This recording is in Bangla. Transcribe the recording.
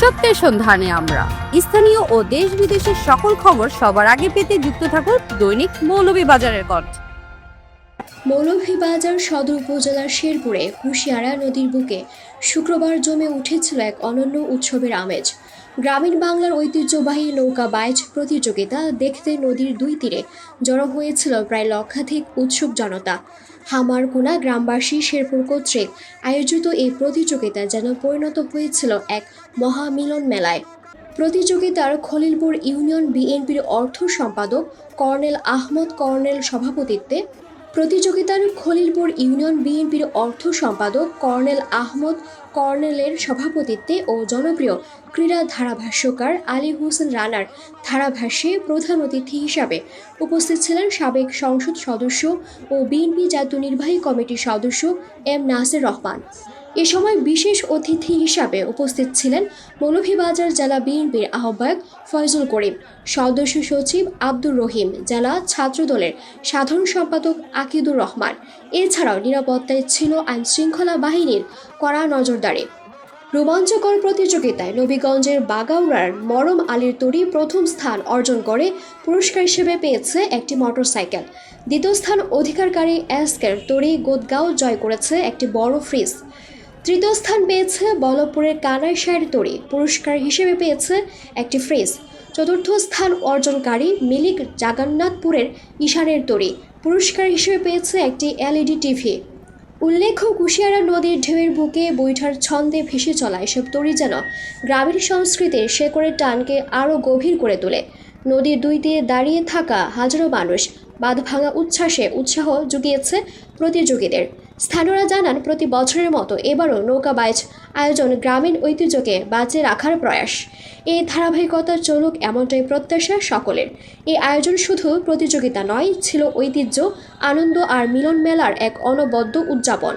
সত্যের সন্ধানে আমরা স্থানীয় ও দেশ বিদেশের সকল খবর সবার আগে পেতে যুক্ত থাকুন দৈনিক মৌলভীবাজারের কণ্ঠ। মৌলভীবাজার সদর উপজেলার শেরপুরে কুশিয়ারা নদীর বুকে শুক্রবার জমে উঠেছিল এক অনন্য উৎসবের আমেজ। গ্রামীণ বাংলার ঐতিহ্যবাহী নৌকা বাইচ প্রতিযোগিতা দেখতে নদীর দুই তীরে জড়ো হয়েছিল প্রায় লক্ষাধিক উৎসুক জনতা। হামারকুনা গ্রামবাসী শেরপুর কর্তৃক আয়োজিত এই প্রতিযোগিতা যেন পরিণত হয়েছিল এক মহামিলন মেলায়। প্রতিযোগিতার খলিলপুর ইউনিয়ন বিএনপির অর্থ সম্পাদক কর্নেল আহমদ কর্নেল সভাপতিত্বে প্রতিযোগিতার খলিলপুর ইউনিয়ন বিএনপির অর্থ সম্পাদক কর্নেল আহমদ কর্নেলের সভাপতিত্বে ও জনপ্রিয় ক্রীড়া ধারাভাষ্যকার আলী হোসেন রানার ধারাভাষ্যে প্রধান অতিথি হিসাবে উপস্থিত ছিলেন সাবেক সংসদ সদস্য ও বিএনপি জাতীয় নির্বাহী কমিটির সদস্য এম নাসির রহমান। এ সময় বিশেষ অতিথি হিসাবে উপস্থিত ছিলেন মৌলভীবাজার জেলা বিএনপির আহ্বায়ক ফয়জুল করিম, সদস্য সচিব আব্দুর রহিম, জেলা ছাত্রদলের সাধারণ সম্পাদক আকিদুর রহমান। এছাড়াও নিরাপত্তায় ছিল আইন শৃঙ্খলা বাহিনীর কড়া নজরদারি। রোমাঞ্চকর প্রতিযোগিতায় নবীগঞ্জের বাগাউড়ার মরম আলীর তরি প্রথম স্থান অর্জন করে পুরস্কার হিসেবে পেয়েছে একটি মোটরসাইকেল। দ্বিতীয় স্থান অধিকারকারী এসকের তরি গোদগাঁও জয় করেছে একটি বড় ফ্রিজ। তৃতীয় স্থান পেয়েছে বল্লভপুরের কানাইশায়ের তরি, পুরস্কার হিসেবে পেয়েছে একটি ফ্রিজ। চতুর্থ স্থান অর্জনকারী মিলিক জাগান্নাথপুরের ঈশানের তরি, পুরস্কার হিসেবে পেয়েছে একটি এলইডি টিভি। উল্লেখ্য, কুশিয়ারা নদীর ঢেউয়ের বুকে বৈঠার ছন্দে ভেসে চলা এসব তরি যেন গ্রামীণ সংস্কৃতির শেকড়ের টানকে আরও গভীর করে তোলে। নদীর দুই তীরে দাঁড়িয়ে থাকা হাজারো মানুষ বাঁধ ভাঙা উচ্ছ্বাসে উৎসাহ জুগিয়েছে প্রতিযোগীদের। স্থানীয়রা জানান, প্রতি বছরের মতো এবারও নৌকা বাইচ আয়োজন গ্রামীণ ঐতিহ্যকে বাঁচিয়ে রাখার প্রয়াস। এই ধারাবাহিকতা চলুক এমনটাই প্রত্যাশা সকলের। এই আয়োজন শুধু প্রতিযোগিতা নয়, ছিল ঐতিহ্য, আনন্দ আর মিলন মেলার এক অনবদ্য উদযাপন।